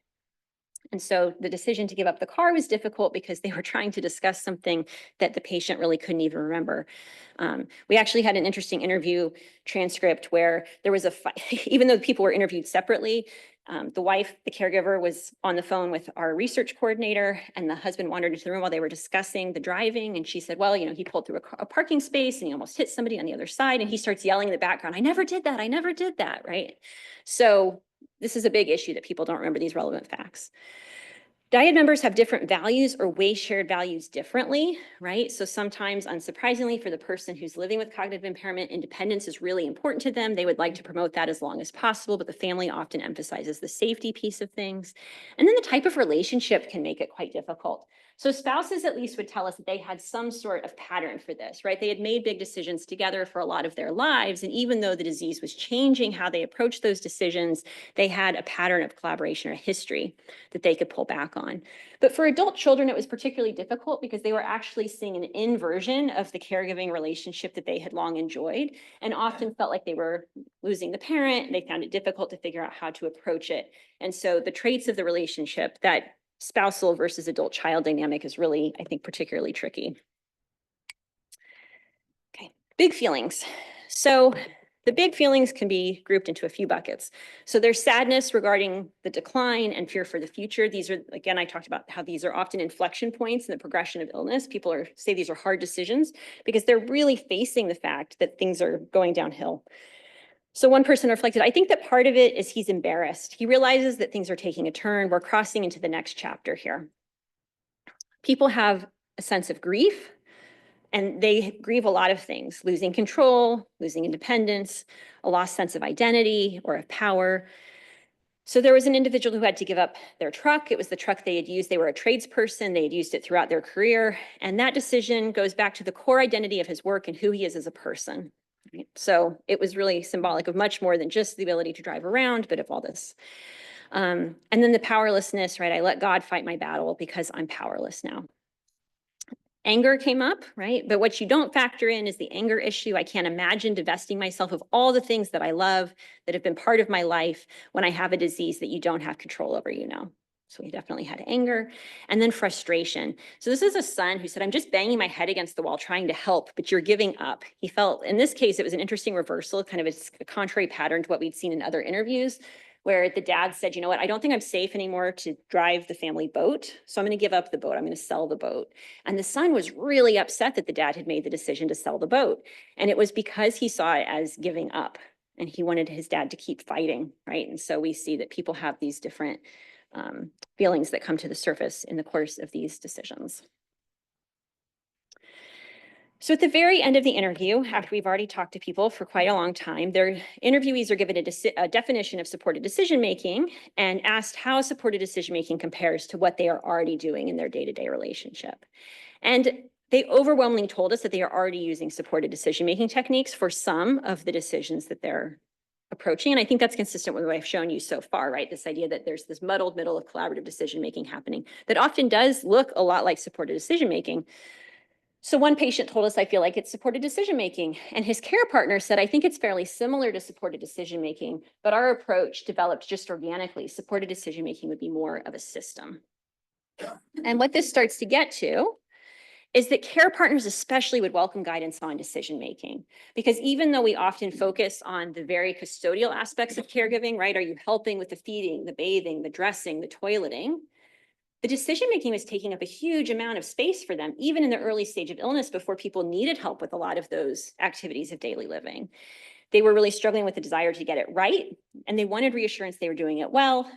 And so the decision to give up the car was difficult because they were trying to discuss something that the patient really couldn't even remember. We actually had an interesting interview transcript where there was a fight, even though people were interviewed separately, The wife, the caregiver, was on the phone with our research coordinator, and the husband wandered into the room while they were discussing the driving. And she said, well, you know, he pulled through a parking space and he almost hit somebody on the other side. And he starts yelling in the background, I never did that. I never did that. Right. So this is a big issue that people don't remember these relevant facts. Dyad members have different values or weigh shared values differently, right? So sometimes, unsurprisingly, for the person who's living with cognitive impairment, independence is really important to them. They would like to promote that as long as possible, but the family often emphasizes the safety piece of things. And then the type of relationship can make it quite difficult. So spouses at least would tell us that they had some sort of pattern for this, right? They had made big decisions together for a lot of their lives. And even though the disease was changing how they approached those decisions, they had a pattern of collaboration or history that they could pull back on. But for adult children, it was particularly difficult because they were actually seeing an inversion of the caregiving relationship that they had long enjoyed and often felt like they were losing the parent. They found it difficult to figure out how to approach it. And so the traits of the relationship, that spousal versus adult child dynamic, is really, I think, particularly tricky. Okay, big feelings. So the big feelings can be grouped into a few buckets. So there's sadness regarding the decline and fear for the future. These are, again, I talked about how these are often inflection points in the progression of illness. People say these are hard decisions because they're really facing the fact that things are going downhill. So one person reflected, I think that part of it is he's embarrassed. He realizes that things are taking a turn. We're crossing into the next chapter here. People have a sense of grief, and they grieve a lot of things: losing control, losing independence, a lost sense of identity or of power. So there was an individual who had to give up their truck. It was the truck they had used. They were a tradesperson. They had used it throughout their career. And that decision goes back to the core identity of his work and who he is as a person. Right? So it was really symbolic of much more than just the ability to drive around, but of all this. And then the powerlessness, right? I let God fight my battle because I'm powerless now. Anger came up, right? But what you don't factor in is the anger issue. I can't imagine divesting myself of all the things that I love, that have been part of my life, when I have a disease that you don't have control over, you know. So he definitely had anger. And then frustration. So this is a son who said, I'm just banging my head against the wall trying to help, but you're giving up. He felt, in this case, it was an interesting reversal, kind of a contrary pattern to what we'd seen in other interviews, where the dad said, you know what, I don't think I'm safe anymore to drive the family boat. So I'm going to give up the boat. I'm going to sell the boat. And the son was really upset that the dad had made the decision to sell the boat. And it was because he saw it as giving up and he wanted his dad to keep fighting, right? And so we see that people have these different feelings that come to the surface in the course of these decisions. So at the very end of the interview, after we've already talked to people for quite a long time, their interviewees are given a definition of supported decision-making and asked how supported decision-making compares to what they are already doing in their day-to-day relationship. And they overwhelmingly told us that they are already using supported decision-making techniques for some of the decisions that they're approaching. And I think that's consistent with what I've shown you so far, right? This idea that there's this muddled middle of collaborative decision-making happening that often does look a lot like supported decision-making. So one patient told us, I feel like it's supported decision-making. And his care partner said, I think it's fairly similar to supported decision-making, but our approach developed just organically. Supported decision-making would be more of a system. And what this starts to get to is that care partners especially would welcome guidance on decision-making, because even though we often focus on the very custodial aspects of caregiving, right? Are you helping with the feeding, the bathing, the dressing, the toileting? The decision-making was taking up a huge amount of space for them, even in the early stage of illness before people needed help with a lot of those activities of daily living. They were really struggling with the desire to get it right, and they wanted reassurance they were doing it well.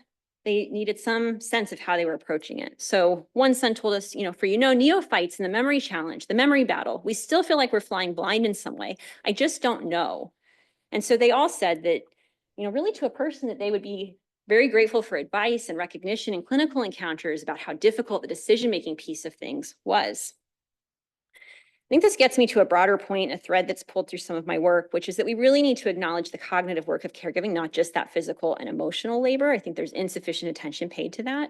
They needed some sense of how they were approaching it. So one son told us, for neophytes in the memory challenge, the memory battle, we still feel like we're flying blind in some way. I just don't know. And so they all said that, really to a person that they would be very grateful for advice and recognition in clinical encounters about how difficult the decision-making piece of things was. I think this gets me to a broader point, a thread that's pulled through some of my work, which is that we really need to acknowledge the cognitive work of caregiving, not just that physical and emotional labor. I think there's insufficient attention paid to that.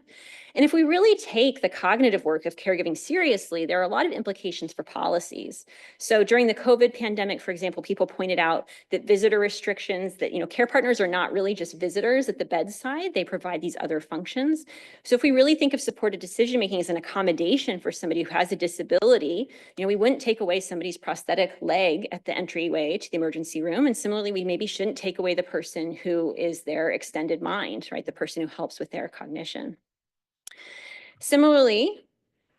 And if we really take the cognitive work of caregiving seriously, there are a lot of implications for policies. So during the COVID pandemic, for example, people pointed out that visitor restrictions, that care partners are not really just visitors at the bedside, they provide these other functions. So if we really think of supported decision-making as an accommodation for somebody who has a disability, we wouldn't take away somebody's prosthetic leg at the entryway to the emergency room. And similarly, we maybe shouldn't take away the person who is their extended mind, right? The person who helps with their cognition. Similarly,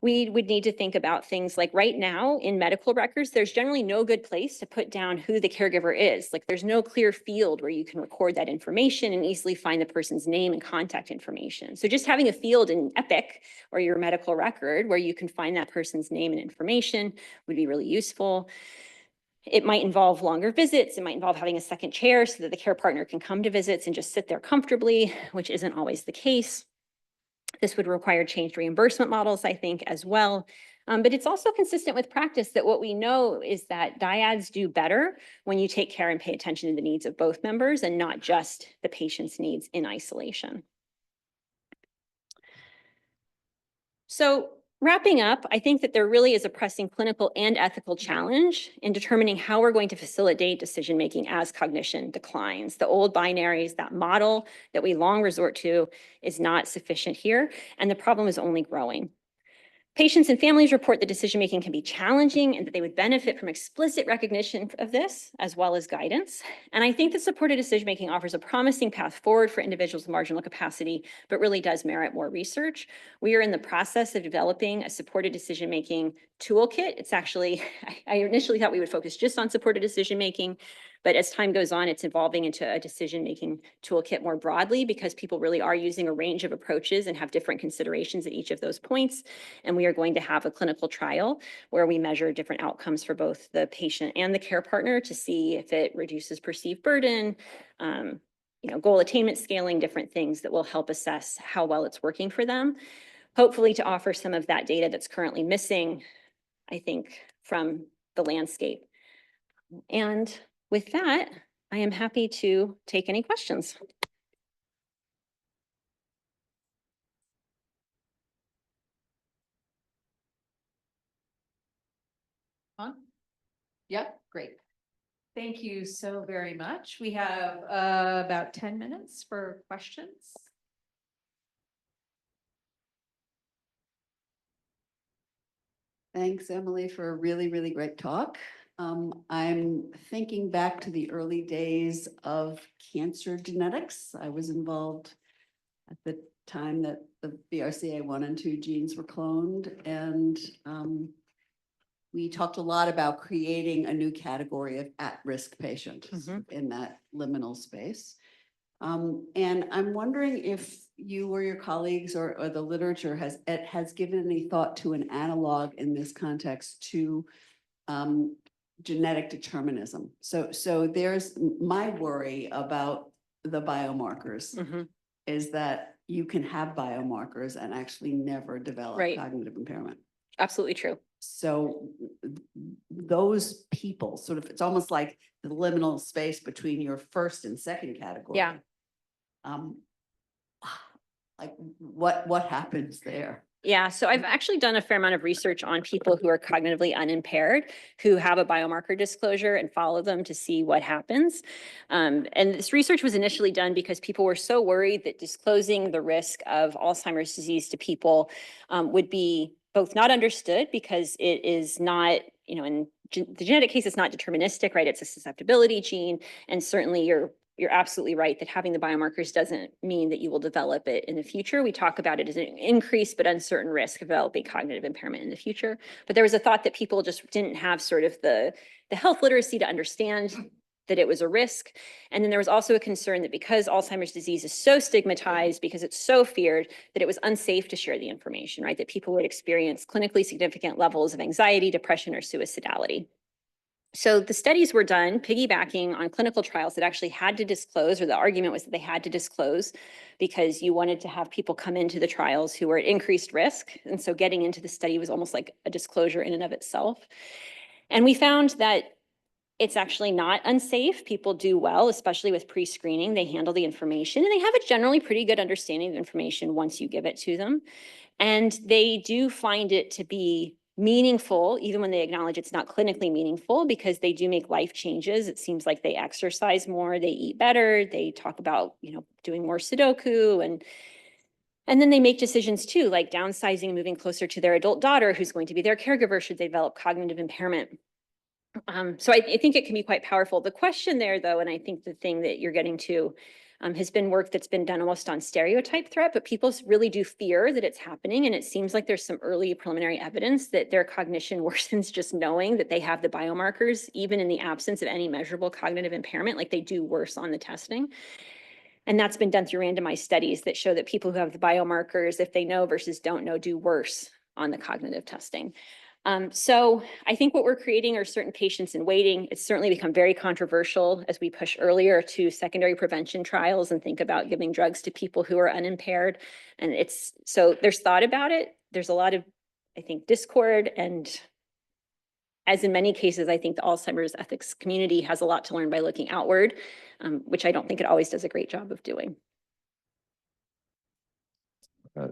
we would need to think about things like right now in medical records, there's generally no good place to put down who the caregiver is. Like there's no clear field where you can record that information and easily find the person's name and contact information. So just having a field in Epic or your medical record where you can find that person's name and information would be really useful. It might involve longer visits. It might involve having a second chair so that the care partner can come to visits and just sit there comfortably, which isn't always the case. This would require changed reimbursement models, I think, as well. But it's also consistent with practice that what we know is that dyads do better when you take care and pay attention to the needs of both members and not just the patient's needs in isolation. So wrapping up, I think that there really is a pressing clinical and ethical challenge in determining how we're going to facilitate decision-making as cognition declines. The old binaries, that model that we long resort to, is not sufficient here, and the problem is only growing. Patients and families report that decision-making can be challenging and that they would benefit from explicit recognition of this, as well as guidance. And I think that supported decision-making offers a promising path forward for individuals with marginal capacity, but really does merit more research. We are in the process of developing a supported decision-making toolkit. It's actually, I initially thought we would focus just on supported decision-making, but as time goes on, it's evolving into a decision-making toolkit more broadly because people really are using a range of approaches and have different considerations at each of those points. And we are going to have a clinical trial where we measure different outcomes for both the patient and the care partner to see if it reduces perceived burden, goal attainment scaling, different things that will help assess how well it's working for them. Hopefully to offer some of that data that's currently missing, I think, from the landscape. And with that, I am happy to take any questions. On? Yep, great. Thank you so very much. We have about 10 minutes for questions. Thanks, Emily, for a really, really great talk. I'm thinking back to the early days of cancer genetics. I was involved at the time that the BRCA1 and 2 genes were cloned, and we talked a lot about creating a new category of at-risk patients in that liminal space. And I'm wondering if you or your colleagues or the literature has given any thought to an analog in this context to genetic determinism. So there's my worry about the biomarkers is that you can have biomarkers and actually never develop cognitive impairment. Absolutely true. So those people sort of, it's almost like the liminal space between your first and second category. Yeah. Like what happens there? Yeah, so I've actually done a fair amount of research on people who are cognitively unimpaired, who have a biomarker disclosure and follow them to see what happens. And this research was initially done because people were so worried that disclosing the risk of Alzheimer's disease to people would be both not understood because it is not, in the genetic case, it's not deterministic, right? It's a susceptibility gene. And certainly you're absolutely right that having the biomarkers doesn't mean that you will develop it in the future. We talk about it as an increased but uncertain risk of developing cognitive impairment in the future. But there was a thought that people just didn't have sort of the health literacy to understand that it was a risk. And then there was also a concern that because Alzheimer's disease is so stigmatized, because it's so feared, that it was unsafe to share the information, right? That people would experience clinically significant levels of anxiety, depression, or suicidality. So the studies were done piggybacking on clinical trials that actually had to disclose, or the argument was that they had to disclose because you wanted to have people come into the trials who were at increased risk. And so getting into the study was almost like a disclosure in and of itself. And we found that it's actually not unsafe. People do well, especially with pre-screening. They handle the information and they have a generally pretty good understanding of information once you give it to them. And they do find it to be meaningful, even when they acknowledge it's not clinically meaningful, because they do make life changes. It seems like they exercise more, they eat better, they talk about, doing more Sudoku And then they make decisions too, like downsizing, moving closer to their adult daughter who's going to be their caregiver should they develop cognitive impairment. So I think it can be quite powerful. The question there, though, and I think the thing that you're getting to has been work that's been done almost on stereotype threat, but people really do fear that it's happening. And it seems like there's some early preliminary evidence that their cognition worsens just knowing that they have the biomarkers, even in the absence of any measurable cognitive impairment, like they do worse on the testing. And that's been done through randomized studies that show that people who have the biomarkers, if they know versus don't know, do worse on the cognitive testing. So I think what we're creating are certain patients in waiting. It's certainly become very controversial as we push earlier to secondary prevention trials and think about giving drugs to people who are unimpaired. And so there's thought about it. There's a lot of, I think, discord. And as in many cases, I think the Alzheimer's ethics community has a lot to learn by looking outward, which I don't think it always does a great job of doing.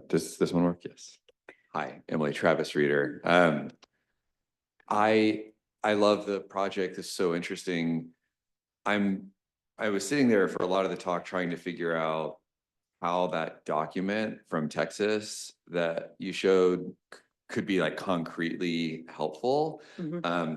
Does this one work? Yes. Hi, Emily, Travis Reeder. I love the project. It's so interesting. I was sitting there for a lot of the talk trying to figure out how that document from Texas that you showed could be like concretely helpful,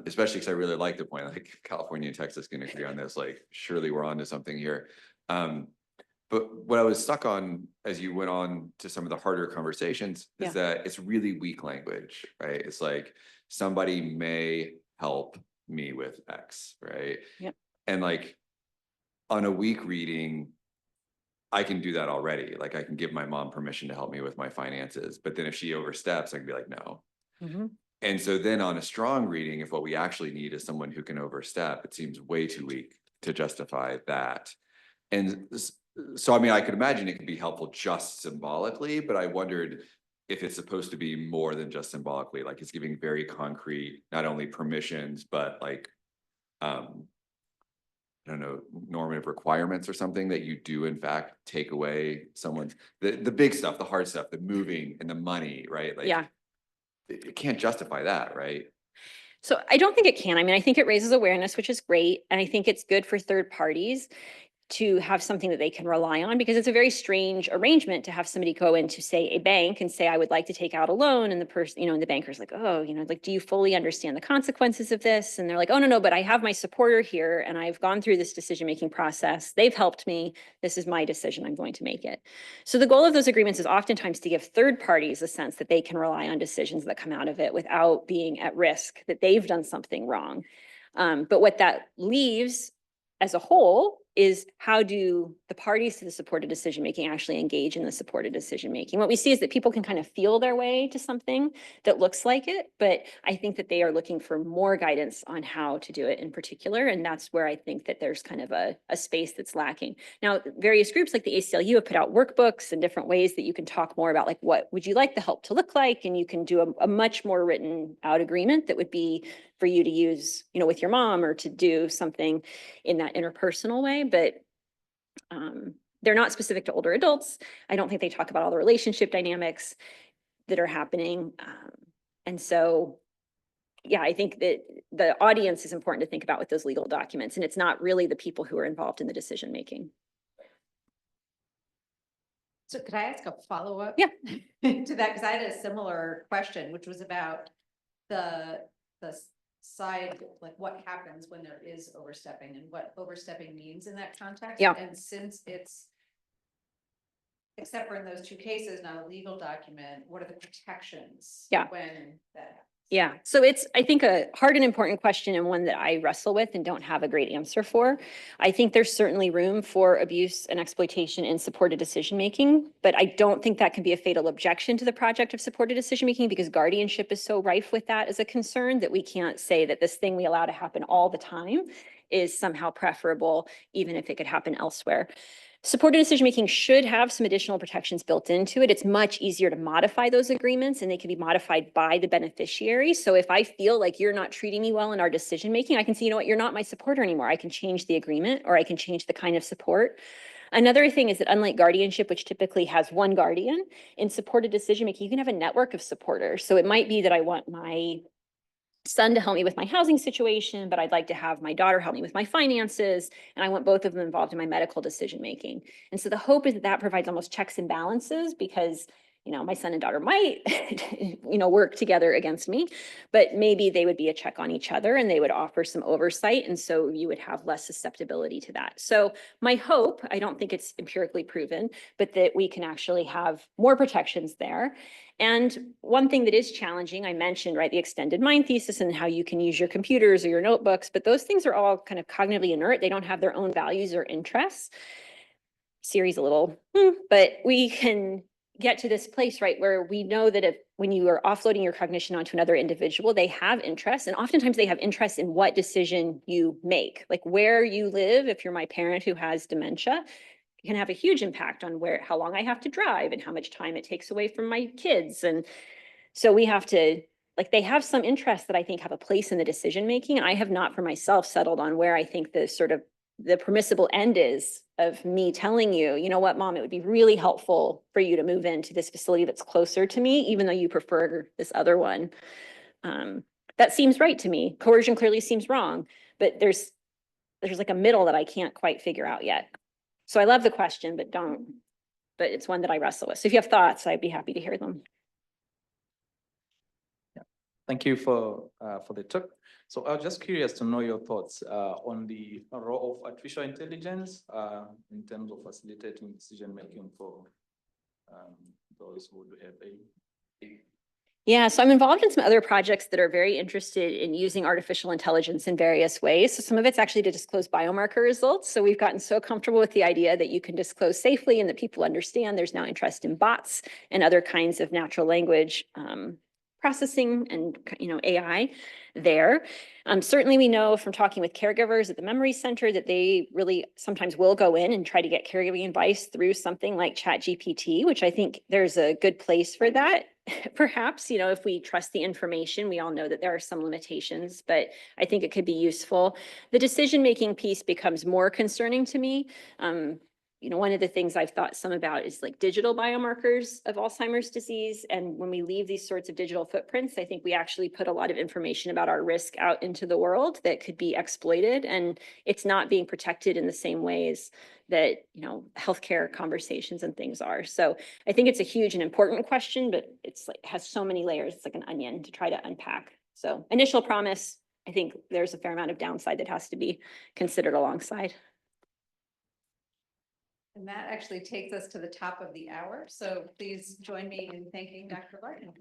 especially because I really like the point, like California and Texas can agree on this, like surely we're onto something here. But what I was stuck on as you went on to some of the harder conversations is that it's really weak language, right? It's like somebody may help me with X, right? Yep. And like on a weak reading, I can do that already. Like I can give my mom permission to help me with my finances, but then if she oversteps, I can be like, no. And so then on a strong reading, if what we actually need is someone who can overstep, it seems way too weak to justify that. And so, I mean, I could imagine it could be helpful just symbolically, but I wondered if it's supposed to be more than just symbolically, like it's giving very concrete, not only permissions, but like, I don't know, normative requirements or something that you do in fact take away someone's, the big stuff, the hard stuff, the moving and the money, right? Like, it can't justify that, right? So I don't think it can. I mean, I think it raises awareness, which is great. And I think it's good for third parties to have something that they can rely on, because it's a very strange arrangement to have somebody go into, say, a bank and say, I would like to take out a loan. And the person, and the banker's like, oh, like, do you fully understand the consequences of this? And they're like, oh, no, but I have my supporter here and I've gone through this decision-making process. They've helped me. This is my decision. I'm going to make it. So the goal of those agreements is oftentimes to give third parties a sense that they can rely on decisions that come out of it without being at risk that they've done something wrong. But what that leaves as a whole is, how do the parties to the supported decision-making actually engage in the supported decision-making? What we see is that people can kind of feel their way to something that looks like it, but I think that they are looking for more guidance on how to do it in particular. And that's where I think that there's kind of a space that's lacking. Now, various groups like the ACLU have put out workbooks and different ways that you can talk more about, like, what would you like the help to look like? And you can do a much more written out agreement that would be for you to use, with your mom, or to do something in that interpersonal way. But they're not specific to older adults. I don't think they talk about all the relationship dynamics that are happening. And so, yeah, I think that the audience is important to think about with those legal documents, and it's not really the people who are involved in the decision making. So could I ask a follow-up? Yeah. To that, because I had a similar question, which was about the side, like what happens when there is overstepping and what overstepping means in that context. Yeah. And since it's, except for in those two cases, not a legal document, what are the protections? Yeah. When that happens? Yeah, so it's, I think, a hard and important question, and one that I wrestle with and don't have a great answer for. I think there's certainly room for abuse and exploitation in supported decision-making, but I don't think that can be a fatal objection to the project of supported decision-making, because guardianship is so rife with that as a concern that we can't say that this thing we allow to happen all the time is somehow preferable, even if it could happen elsewhere. Supported decision-making should have some additional protections built into it. It's much easier to modify those agreements, and they can be modified by the beneficiary. So if I feel like you're not treating me well in our decision-making, I can say, you know what, you're not my supporter anymore. I can change the agreement, or I can change the kind of support. Another thing is that, unlike guardianship, which typically has one guardian, in supported decision-making, you can have a network of supporters. So it might be that I want my son to help me with my housing situation, but I'd like to have my daughter help me with my finances. And I want both of them involved in my medical decision making. And so the hope is that that provides almost checks and balances because, you know, my son and daughter might, you know, work together against me, but maybe they would be a check on each other and they would offer some oversight. And so you would have less susceptibility to that. So my hope, I don't think it's empirically proven, but that we can actually have more protections there. And one thing that is challenging, I mentioned, right, the extended mind thesis and how you can use your computers or your notebooks, but those things are all kind of cognitively inert. They don't have their own values or interests. Siri's a little, but we can get to this place, right, where we know that if when you are offloading your cognition onto another individual, they have interests, and oftentimes they have interests in what decision you make, like where you live. If you're my parent who has dementia, it can have a huge impact on how long I have to drive and how much time it takes away from my kids. And so we have to, like, they have some interests that I think have a place in the decision making. And I have not for myself settled on where I think the sort of the permissible end is of me telling you, you know what, mom, it would be really helpful for you to move into this facility that's closer to me, even though you prefer this other one. That seems right to me. Coercion clearly seems wrong, but there's like a middle that I can't quite figure out yet. So I love the question, but it's one that I wrestle with. So if you have thoughts, I'd be happy to hear them. Thank you for the talk. So I was just curious to know your thoughts on the role of artificial intelligence in terms of facilitating decision making for those who do have a. Yeah, so I'm involved in some other projects that are very interested in using artificial intelligence in various ways. So some of it's actually to disclose biomarker results. So we've gotten so comfortable with the idea that you can disclose safely and that people understand. There's now interest in bots and other kinds of natural language processing and, you know, AI there. Certainly we know from talking with caregivers at the Memory Center that they really sometimes will go in and try to get caregiving advice through something like ChatGPT, which I think there's a good place for that. Perhaps, you know, if we trust the information, we all know that there are some limitations, but I think it could be useful. The decision-making piece becomes more concerning to me. You know, one of the things I've thought some about is like digital biomarkers of Alzheimer's disease. And when we leave these sorts of digital footprints, I think we actually put a lot of information about our risk out into the world that could be exploited. And it's not being protected in the same ways that, you know, healthcare conversations and things are. So I think it's a huge and important question, but it's like has so many layers. It's like an onion to try to unpack. So initial promise, I think there's a fair amount of downside that has to be considered alongside. And that actually takes us to the top of the hour. So please join me in thanking Dr. Largent.